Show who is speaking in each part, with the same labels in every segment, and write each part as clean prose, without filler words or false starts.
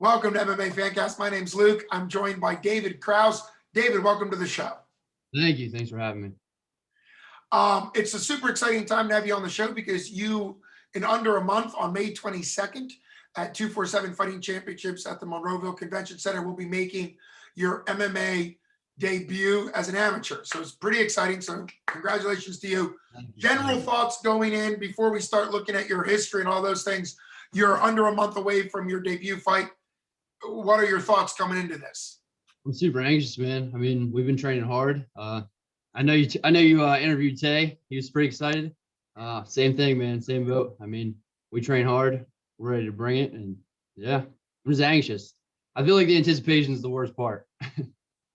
Speaker 1: Welcome to MMA Fancast. My name's Luke. I'm joined by David Krouse. David, welcome to the show.
Speaker 2: Thank you. Thanks for having me.
Speaker 1: It's a super exciting time to have you on the show because you, in under a month, on May 22nd at 247 Fighting Championships at the Monroeville Convention Center, will be making your MMA debut as an amateur. So it's pretty exciting. So congratulations to you. General thoughts going in before we start looking at your history and all those things. You're under a month away from your debut fight. What are your thoughts coming into this?
Speaker 2: I'm super anxious, man. I mean, we've been training hard. I know you interviewed Tay. He was pretty excited. Same thing, man. Same boat. I mean, we train hard. We're ready to bring it, and yeah, I'm just anxious. I feel like the anticipation is the worst part.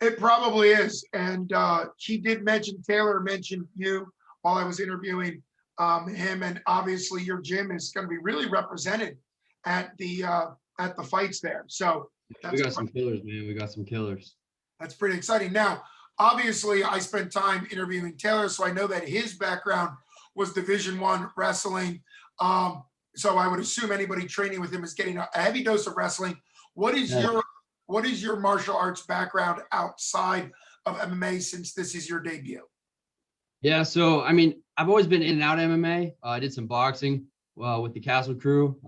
Speaker 1: It probably is. And she did mention, Taylor mentioned you while I was interviewing him, and obviously your gym is going to be really represented at the fights there. So
Speaker 2: we got some killers, man. We got some killers.
Speaker 1: That's pretty exciting. Now, obviously, I spent time interviewing Taylor, so I know that his background was Division I wrestling. So I would assume anybody training with him is getting a heavy dose of wrestling. What is your martial arts background outside of MMA since this is your debut?
Speaker 2: Yeah, so I mean, I've always been in and out of MMA. I did some boxing with the Castle crew.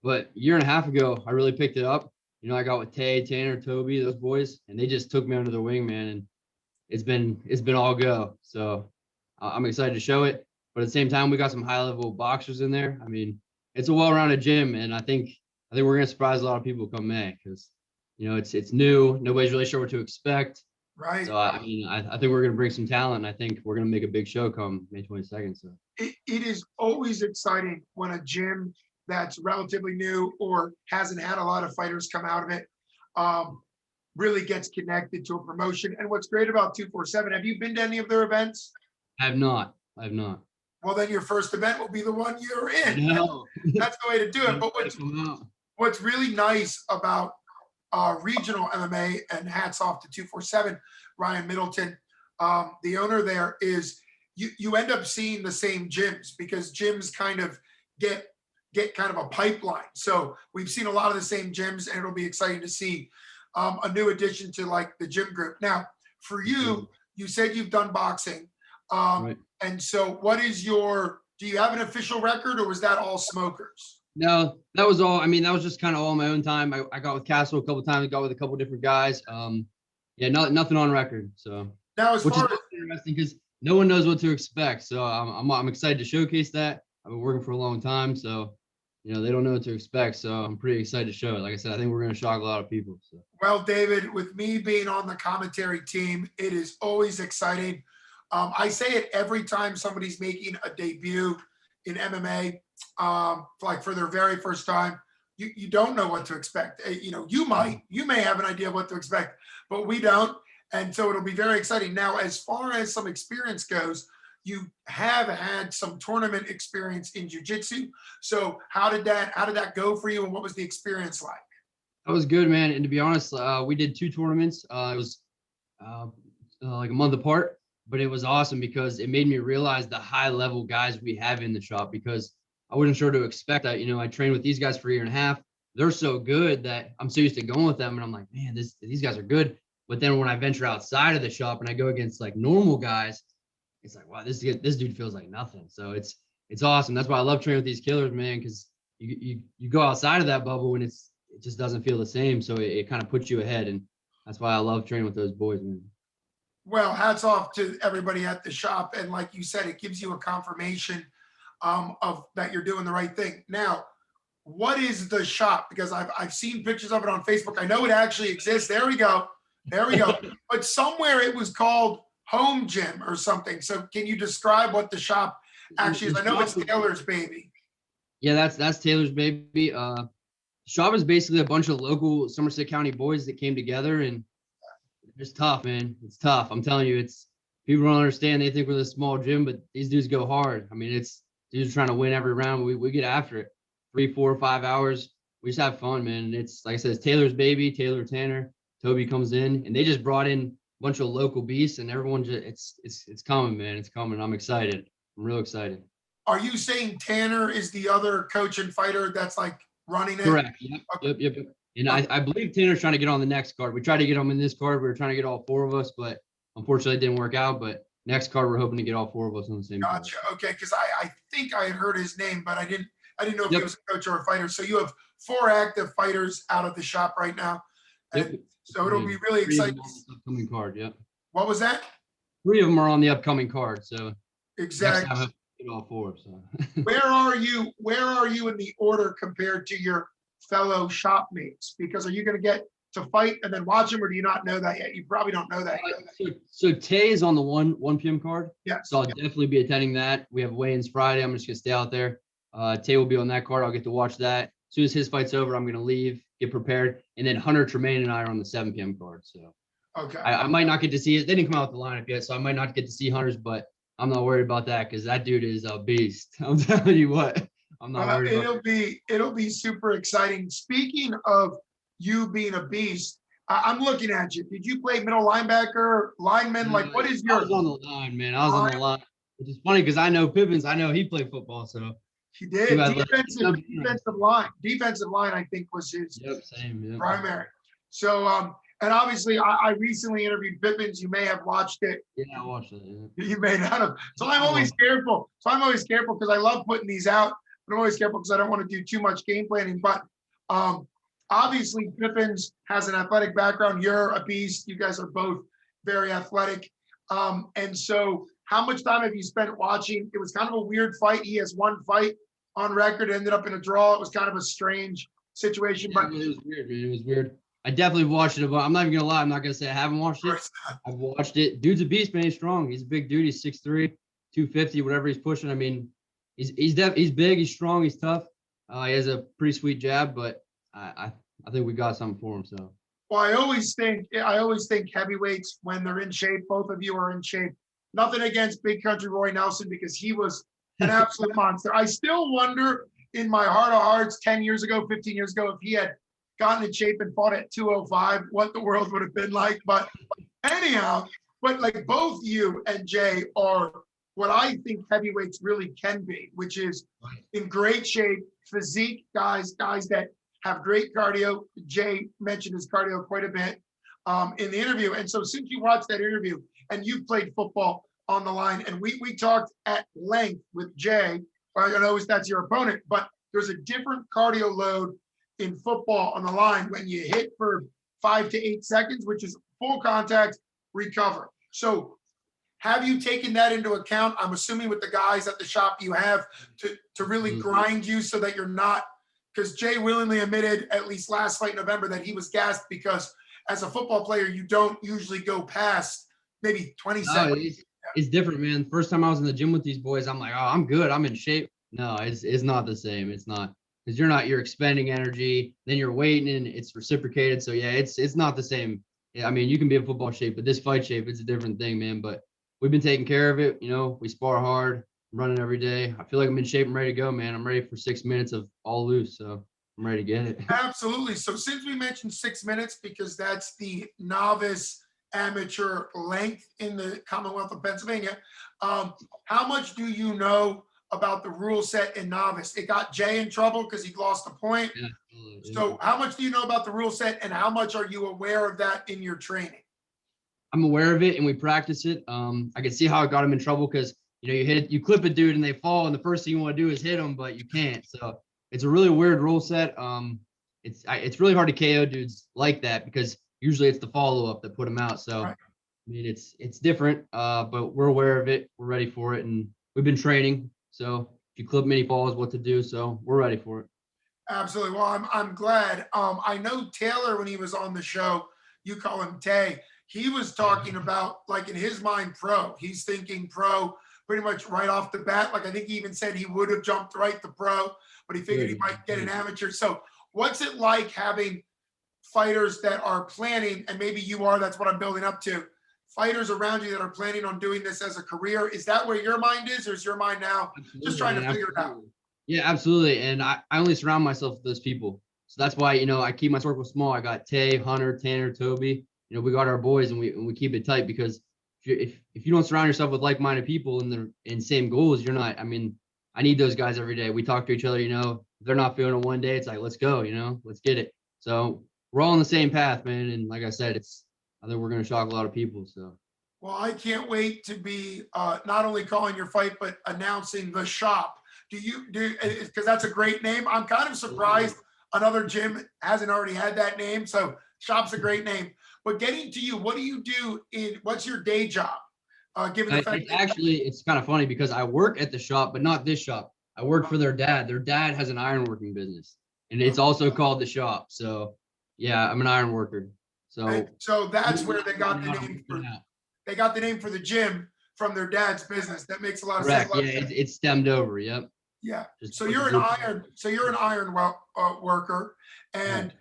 Speaker 2: But a year and a half ago, I really picked it up. You know, I got with Tay, Tanner, Toby, those boys, and they just took me under their wing, man. And it's been all go. So I'm excited to show it. But at the same time, we got some high level boxers in there. I mean, it's a well-rounded gym, and I think we're gonna surprise a lot of people come May because you know it's new. Nobody's really sure what to expect.
Speaker 1: Right.
Speaker 2: So I mean, I think we're gonna bring some talent. And I think we're gonna make a big show come May 22nd. So
Speaker 1: it is always exciting when a gym that's relatively new or hasn't had a lot of fighters come out of it really gets connected to a promotion. And what's great about 247, have you been to any of their events?
Speaker 2: I have not.
Speaker 1: Well, then your first event will be the one you're in.
Speaker 2: No.
Speaker 1: That's the way to do it. But what's really nice about regional MMA, and hats off to 247, Ryan Middleton, the owner there, is you end up seeing the same gyms because gyms kind of get kind of a pipeline. So we've seen a lot of the same gyms, and it'll be exciting to see a new addition to like the gym group. Now, for you, you said you've done boxing.
Speaker 2: Right.
Speaker 1: And so do you have an official record, or was that all smokers?
Speaker 2: No, that was all. I mean, that was just kind of all my own time. I got with Castle a couple of times, got with a couple of different guys. Yeah, nothing on record. So
Speaker 1: now,
Speaker 2: which is interesting because no one knows what to expect. So I'm excited to showcase that. I've been working for a long time, so you know they don't know what to expect. So I'm pretty excited to show it. Like I said, I think we're going to shock a lot of people. So.
Speaker 1: Well, David, with me being on the commentary team, it is always exciting. I say it every time somebody's making a debut in MMA, like for their very first time. You don't know what to expect. You know, you may have an idea of what to expect, but we don't. And so it'll be very exciting. Now, as far as some experience goes, you have had some tournament experience in jiu-jitsu. So how did that go for you, and what was the experience like?
Speaker 2: That was good, man. And to be honest, we did 2 tournaments. It was like a month apart, but it was awesome because it made me realize the high level guys we have in the shop, because I wasn't sure to expect that. You know, I trained with these guys for a year and a half. They're so good that I'm so used to going with them, and I'm like, man, these guys are good. But then when I venture outside of the shop and I go against like normal guys, it's like, wow, this dude feels like nothing. So it's awesome. That's why I love training with these killers, man, because you go outside of that bubble and it just doesn't feel the same. So it kind of puts you ahead, and that's why I love training with those boys, man.
Speaker 1: Well, hats off to everybody at the shop, and like you said, it gives you a confirmation of that you're doing the right thing. Now, what is the shop? Because I've seen pictures of it on Facebook. I know it actually exists. There we go. But somewhere it was called Home Gym or something. So can you describe what the shop actually is? I know it's Taylor's baby.
Speaker 2: Yeah, that's Taylor's baby. Shop is basically a bunch of local Somerset County boys that came together, and it's tough, man. It's tough. I'm telling you, people don't understand. They think we're a small gym, but these dudes go hard. I mean, dudes trying to win every round. We get after it. 3, 4, 5 hours. We just have fun, man. It's like I said, it's Taylor's baby. Taylor, Tanner, Toby comes in, and they just brought in a bunch of local beasts, and everyone just it's coming, man. It's coming. I'm excited. I'm real excited.
Speaker 1: Are you saying Tanner is the other coach and fighter that's like running it?
Speaker 2: Correct. Yep. And I believe Tanner's trying to get on the next card. We tried to get him in this card. We were trying to get all four of us, but unfortunately it didn't work out. But next card, we're hoping to get all four of us on the same card.
Speaker 1: Gotcha. Okay, because I think I had heard his name, but I didn't know if he
Speaker 2: Yep.
Speaker 1: was a coach or a fighter. So you have 4 active fighters out of the shop right now. And
Speaker 2: Yep.
Speaker 1: so it'll be really
Speaker 2: Three of
Speaker 1: exciting.
Speaker 2: them on this upcoming card. Yep.
Speaker 1: What was that?
Speaker 2: 3 of them are on the upcoming card. So
Speaker 1: Exactly.
Speaker 2: next time I get all 4. So
Speaker 1: Where are you in the order compared to your fellow shop mates? Because are you going to get to fight and then watch them, or do you not know that yet? You probably don't know that yet.
Speaker 2: So Tay is on the 1 p.m. card.
Speaker 1: Yeah.
Speaker 2: So I'll definitely be attending that. We have weigh-ins Friday. I'm just gonna stay out there. Tay will be on that card. I'll get to watch that. As soon as his fight's over, I'm gonna leave, get prepared, and then Hunter Tremaine and I are on the 7 p.m. card. So
Speaker 1: Okay.
Speaker 2: I might not get to see it. They didn't come out with the lineup yet, so I might not get to see Hunter's, but I'm not worried about that because that dude is a beast. I'm telling you what. I'm not worried about
Speaker 1: It'll be super exciting. Speaking of you being a beast, I'm looking at you. Did you play middle linebacker, lineman? Like, what is
Speaker 2: I
Speaker 1: your?
Speaker 2: was on the line, man. I was on the line. Which is funny because I know Pippins. I know he played football, so
Speaker 1: He did. Defensive line. Defensive line, I think, was his
Speaker 2: same.
Speaker 1: primary. So, and obviously, I recently interviewed Pippins. You may have watched it.
Speaker 2: Yeah, I watched it. Yeah.
Speaker 1: You may not have. So I'm always careful. Because I love putting these out. But I'm always careful because I don't want to do too much game planning. But obviously, Griffins has an athletic background. You're a beast. You guys are both very athletic. And so how much time have you spent watching? It was kind of a weird fight. He has 1 fight on record. It ended up in a draw. It was kind of a strange situation.
Speaker 2: Yeah,
Speaker 1: but
Speaker 2: it was weird, man. It was weird. I definitely watched it, but I'm not even going to lie. I'm not going to say I haven't watched it. I've watched it. Dude's a beast, man. He's strong. He's a big dude. He's 6'3", 250, whatever he's pushing. I mean, he's big. He's strong. He's tough. He has a pretty sweet jab, but I think we got something for him. So.
Speaker 1: Well, I always think heavyweights, when they're in shape, both of you are in shape. Nothing against Big Country Roy Nelson because he was an absolute monster. I still wonder in my heart of hearts 10 years ago, 15 years ago, if he had gotten in shape and fought at 205, what the world would have been like. But anyhow, but like both you and Jay are what I think heavyweights really can be, which is in great shape, physique guys that have great cardio. Jay mentioned his cardio quite a bit in the interview. And so since you watched that interview and you played football on the line, and we talked at length with Jay, I know that's your opponent, but there's a different cardio load in football on the line when you hit for 5 to 8 seconds, which is full contact, recover. So have you taken that into account? I'm assuming with the guys at the shop you have to really grind you so that you're not, because Jay willingly admitted, at least last fight in November, that he was gassed because as a football player, you don't usually go past maybe 20 seconds.
Speaker 2: It's different, man. First time I was in the gym with these boys, I'm like, oh, I'm good. I'm in shape. No, it's not the same. It's not, because you're expending energy, then you're waiting and it's reciprocated. So yeah, it's not the same. Yeah, I mean, you can be in football shape, but this fight shape, it's a different thing, man. But we've been taking care of it. We spar hard, I'm running every day. I feel like I'm in shape. I'm ready to go, man. I'm ready for 6 minutes of all loose. So I'm ready to get it.
Speaker 1: Absolutely. So since we mentioned 6 minutes, because that's the novice amateur length in the Commonwealth of Pennsylvania, how much do you know about the rule set in novice? It got Jay in trouble because he lost a point. Yeah. So how much do you know about the rule set, and how much are you aware of that in your training?
Speaker 2: I'm aware of it and we practice it. I can see how it got him in trouble because you hit it, you clip a dude and they fall, and the first thing you want to do is hit them, but you can't. So it's a really weird rule set. It's really hard to KO dudes like that because usually it's the follow-up that put them out. So right. I mean, it's different, but we're aware of it. We're ready for it, and we've been training. So if you clip many falls, what to do. So we're ready for it.
Speaker 1: Absolutely. Well, I'm glad. I know Taylor, when he was on the show, you call him Tay. He was talking about, like, in his mind, pro. He's thinking pro pretty much right off the bat. Like, I think he even said he would have jumped right to pro, but he figured he might get an amateur. So what's it like having fighters that are planning, and maybe you are, that's what I'm building up to, fighters around you that are planning on doing this as a career? Is that where your mind is, or is your mind now just trying to figure it out?
Speaker 2: Yeah, absolutely. And I only surround myself with those people. So that's why, I keep my circle small. I got Tay, Hunter, Tanner, Toby. We got our boys, and we keep it tight, because if you don't surround yourself with like-minded people in same goals, you're not. I mean, I need those guys every day. We talk to each other, if they're not feeling it one day, it's like, let's go, let's get it. So we're all on the same path, man. And like I said, I think we're going to shock a lot of people. So
Speaker 1: Well, I can't wait to be not only calling your fight, but announcing the shop. Because that's a great name. I'm kind of surprised another gym hasn't already had that name. So shop's a great name. But getting to you, what do you do what's your day job? Given the fact that
Speaker 2: it's kind of funny because I work at the shop, but not this shop. I work for their dad. Their dad has an ironworking business, and it's also called the shop. So yeah, I'm an iron worker.
Speaker 1: so that's where they got the name for the gym from their dad's business. That makes a lot of sense.
Speaker 2: Correct. Yeah, it's stemmed over. Yep.
Speaker 1: Yeah.
Speaker 2: Just
Speaker 1: So you're an iron worker, and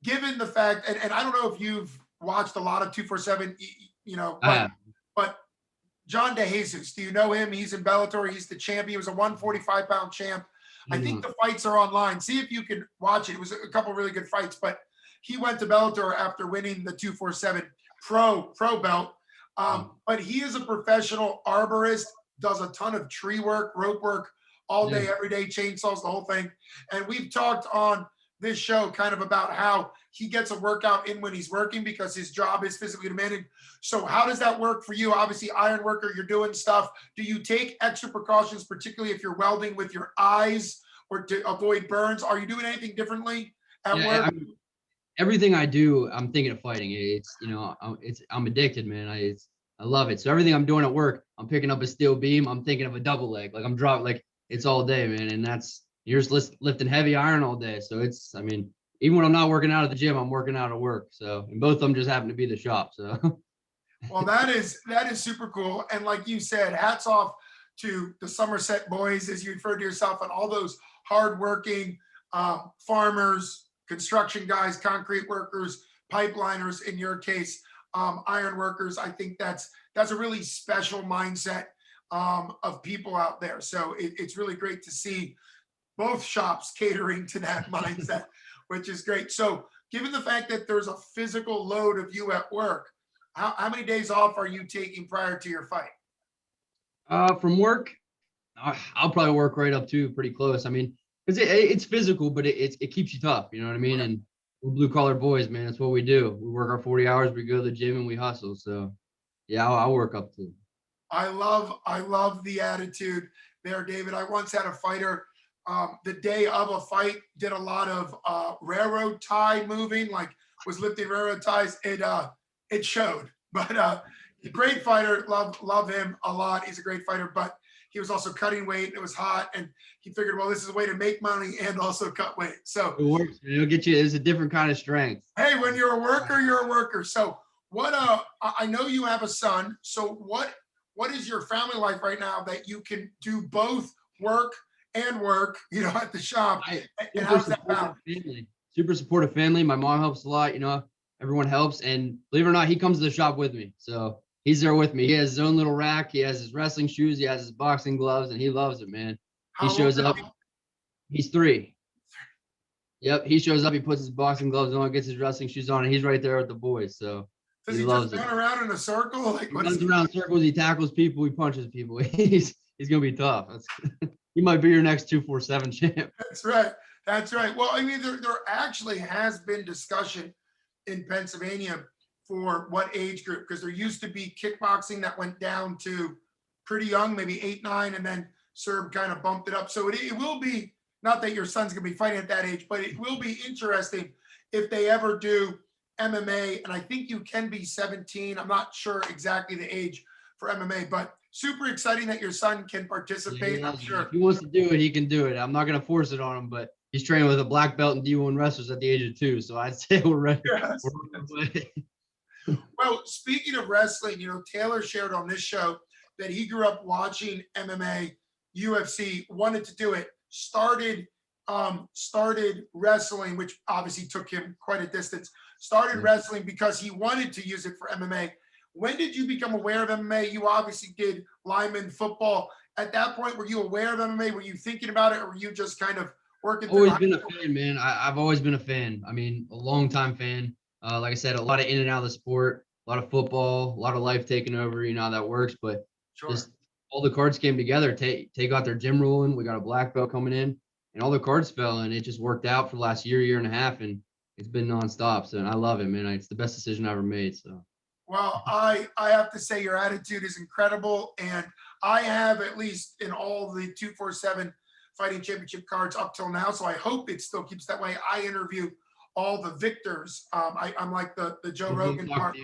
Speaker 1: given the fact, and I don't know if you've watched a lot of 247, but John DeJesus, do you know him? He's in Bellator. He's the champion. He was a 145-pound champ. I think the fights are online. See if you can watch it. It was a couple really good fights, but he went to Bellator after winning the 247 pro belt. But he is a professional arborist, does a ton of tree work, rope work, all day, every day, chainsaws, the whole thing. And we've talked on this show kind of about how he gets a workout in when he's working because his job is physically demanding. So how does that work for you? Obviously, iron worker, you're doing stuff. Do you take extra precautions, particularly if you're welding with your eyes or to avoid burns? Are you doing anything differently at work?
Speaker 2: Everything I do, I'm thinking of fighting. I'm addicted, man. I love it. So everything I'm doing at work, I'm picking up a steel beam. I'm thinking of a double leg. Like I'm dropping, like it's all day, man. And you're just lifting heavy iron all day. So even when I'm not working out at the gym, I'm working out at work. So, and both of them just happen to be the shop. So,
Speaker 1: well, that is super cool. And like you said, hats off to the Somerset boys, as you referred to yourself, and all those hardworking farmers, construction guys, concrete workers, pipeliners. In your case, iron workers. I think that's a really special mindset of people out there. So it's really great to see both shops catering to that mindset, which is great. So given the fact that there's a physical load of you at work, how many days off are you taking prior to your fight?
Speaker 2: from work, I'll probably work right up to pretty close. I mean, because it's physical, but it keeps you tough. You know what I mean? Right. And we're blue collar boys, man. That's what we do. We work our 40 hours. We go to the gym and we hustle. So yeah, I'll work up to.
Speaker 1: I love the attitude there, David. I once had a fighter. The day of a fight, did a lot of railroad tie moving, like was lifting railroad ties. It showed, but great fighter. Love him a lot. He's a great fighter, but he was also cutting weight. And it was hot, and he figured, well, this is a way to make money and also cut weight. So
Speaker 2: it works. It'll get you. It's a different kind of strength.
Speaker 1: Hey, when you're a worker, you're a worker. So I know you have a son. So what is your family life right now that you can do both work and work, at the shop? And how's that balance?
Speaker 2: Super supportive family. My mom helps a lot, everyone helps. And believe it or not, he comes to the shop with me. So he's there with me. He has his own little rack. He has his wrestling shoes. He has his boxing gloves, and he loves it, man. He shows up. He's 3. Yep. He shows up. He puts his boxing gloves on, gets his wrestling shoes on, and he's right there with the boys. So
Speaker 1: does he
Speaker 2: loves
Speaker 1: just run around in a circle? Like
Speaker 2: he runs around in circles. He tackles people. He punches people. He's gonna be tough. He might be your next 247 champ.
Speaker 1: That's right. Well, I mean, there actually has been discussion in Pennsylvania for what age group, because there used to be kickboxing that went down to pretty young, maybe 8, 9, and then Serb kind of bumped it up. So it will be, not that your son's gonna be fighting at that age, but it will be interesting if they ever do MMA. And I think you can be 17. I'm not sure exactly the age for MMA, but super exciting that your son can participate. I'm sure
Speaker 2: if he wants to do it, he can do it. I'm not going to force it on him, but he's training with a black belt and D1 wrestlers at the age of 2. So I'd say we're ready.
Speaker 1: Yes. Well, speaking of wrestling, Taylor shared on this show that he grew up watching MMA, UFC, wanted to do it, started wrestling, which obviously took him quite a distance, started wrestling because he wanted to use it for MMA. When did you become aware of MMA? You obviously did lineman football. At that point, were you aware of MMA? Were you thinking about it, or were you just kind of working through?
Speaker 2: Always been a fan, man. I've always been a fan. I mean, a long time fan. Like I said, a lot of in and out of the sport, a lot of football, a lot of life taking over. You know how that works, but just all the cards came together. Take got their gym ruling. We got a black belt coming in, and all the cards fell, and it just worked out for the last year and a half, and it's been nonstop. So, and I love it, man. It's the best decision I ever made. So.
Speaker 1: Well, I have to say your attitude is incredible, and I have at least in all the 247 fighting championship cards up till now. So I hope it still keeps that way. I interview all the victors. I'm like the Joe Rogan part.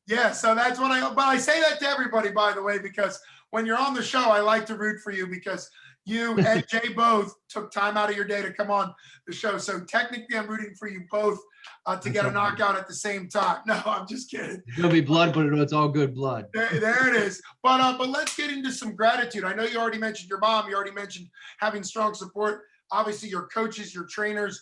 Speaker 1: Yeah, so that's what but I say that to everybody, by the way, because when you're on the show, I like to root for you because you and Jay both took time out of your day to come on the show. So technically, I'm rooting for you both to get a knockout at the same time. No, I'm just kidding.
Speaker 2: It's gonna be blood, but it's all good blood.
Speaker 1: There it is. But let's get into some gratitude. I know you already mentioned your mom. You already mentioned having strong support. Obviously, your coaches, your trainers,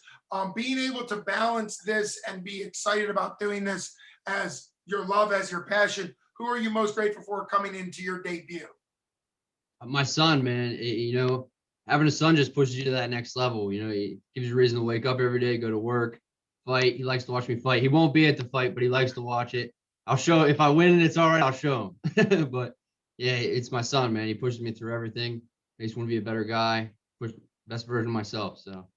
Speaker 1: being able to balance this and be excited about doing this as your love, as your passion. Who are you most grateful for coming into your debut?
Speaker 2: My son, man, having a son just pushes you to that next level. It gives you a reason to wake up every day, go to work, fight. He likes to watch me fight. He won't be at the fight, but he likes to watch it. I'll show, if I win and it's all right, I'll show him. But yeah, it's my son, man. He pushes me through everything. I just want to be a better guy, push best version of myself. So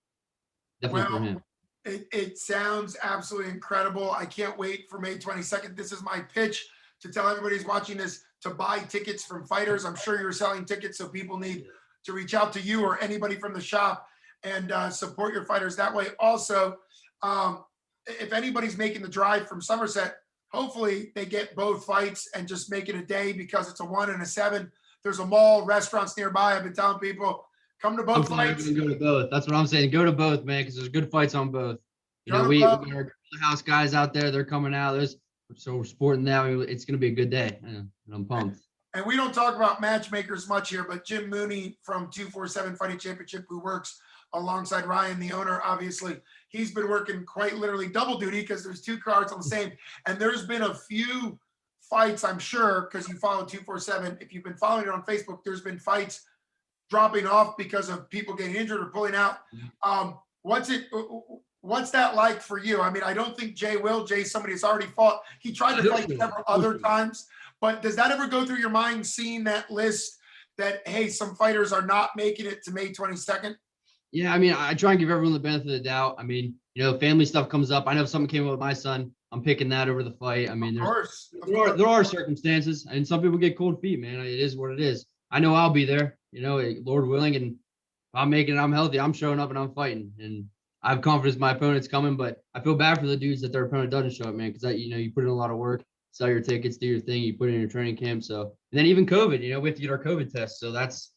Speaker 2: definitely for him.
Speaker 1: It sounds absolutely incredible. I can't wait for May 22nd. This is my pitch to tell everybody who's watching this to buy tickets from fighters. I'm sure you're selling tickets, so people need to reach out to you or anybody from the shop and support your fighters that way. Also, if anybody's making the drive from Somerset, hopefully they get both fights and just make it a day because it's a 1 and a 7. There's a mall, restaurants nearby. I've been telling people, come to both fights.
Speaker 2: Go to both. That's what I'm saying. Go to both, man, because there's good fights on both. We got our house guys out there. They're coming out. So we're sporting that. It's going to be a good day. And I'm pumped.
Speaker 1: And we don't talk about Matchmakers much here, but Jim Mooney from 247 Fighting Championship, who works alongside Ryan, the owner, obviously, he's been working quite literally double duty because there's 2 cards on the same. And there's been a few fights, I'm sure, because you follow 247. If you've been following it on Facebook, there's been fights dropping off because of people getting injured or pulling out. What's that like for you? I mean, I don't think Jay's somebody that's already fought. He tried to fight several other times, but does that ever go through your mind seeing that list that, hey, some fighters are not making it to May 22nd?
Speaker 2: Yeah, I mean, I try and give everyone the benefit of the doubt. I mean, family stuff comes up. I know if something came up with my son, I'm picking that over the fight. I mean, there are circumstances, and some people get cold feet, man. It is what it is. I know I'll be there, Lord willing, and if I'm making it, I'm healthy, I'm showing up and I'm fighting. And I have confidence my opponent's coming, but I feel bad for the dudes that their opponent doesn't show up, man, because you put in a lot of work, sell your tickets, do your thing, you put in your training camp. So, and then even COVID, we have to get our COVID test. So that's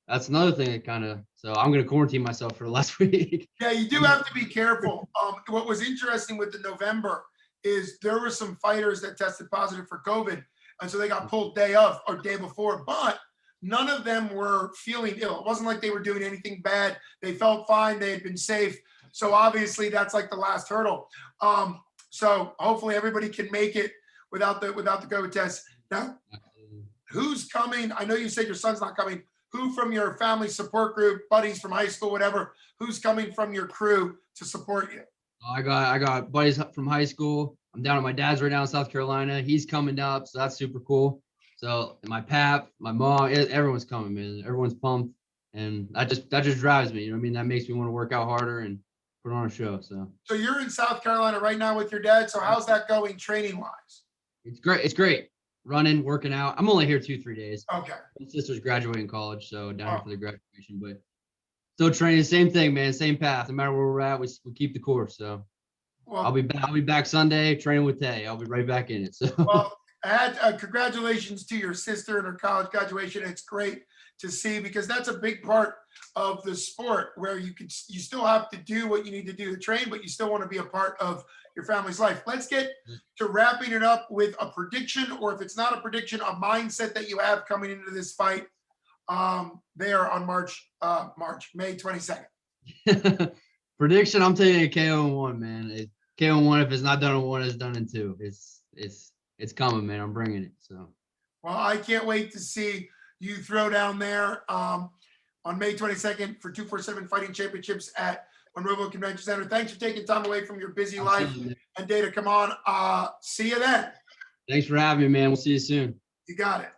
Speaker 2: another thing that so I'm going to quarantine myself for the last week.
Speaker 1: Yeah, you do have to be careful. What was interesting with the November is there were some fighters that tested positive for COVID. And so they got pulled day of or day before, but none of them were feeling ill. It wasn't like they were doing anything bad. They felt fine. They had been safe. So obviously that's like the last hurdle. So hopefully everybody can make it without the COVID test. Now, who's coming? I know you said your son's not coming. Who from your family support group, buddies from high school, whatever, who's coming from your crew to support you?
Speaker 2: I got buddies from high school. I'm down at my dad's right now in South Carolina. He's coming up, so that's super cool. So my pap, my mom, everyone's coming, man. Everyone's pumped, and that just drives me. That makes me want to work out harder and put on a show. So
Speaker 1: you're in South Carolina right now with your dad. So how's that going training wise?
Speaker 2: It's great. It's great. Running, working out. I'm only here 2-3 days.
Speaker 1: Okay.
Speaker 2: My sister's graduating college, so down here for the graduation, but still training. Same thing, man. Same path. No matter where we're at, we keep the course. So I'll be back Sunday training with Tay. I'll be right back in it. So
Speaker 1: well, congratulations to your sister and her college graduation. It's great to see because that's a big part of the sport where you still have to do what you need to do to train, but you still want to be a part of your family's life. Let's get to wrapping it up with a prediction, or if it's not a prediction, a mindset that you have coming into this fight there on May 22nd.
Speaker 2: Prediction, I'm taking a KO in 1, man. KO in 1, if it's not done in 1, it's done in 2. It's coming, man. I'm bringing it. So,
Speaker 1: well, I can't wait to see you throw down there on May 22nd for 247 Fighting Championships at Monroeville Convention Center. Thanks for taking time away from your busy life and day to come on. See you then.
Speaker 2: Thanks for having me, man. We'll see you soon.
Speaker 1: You got it.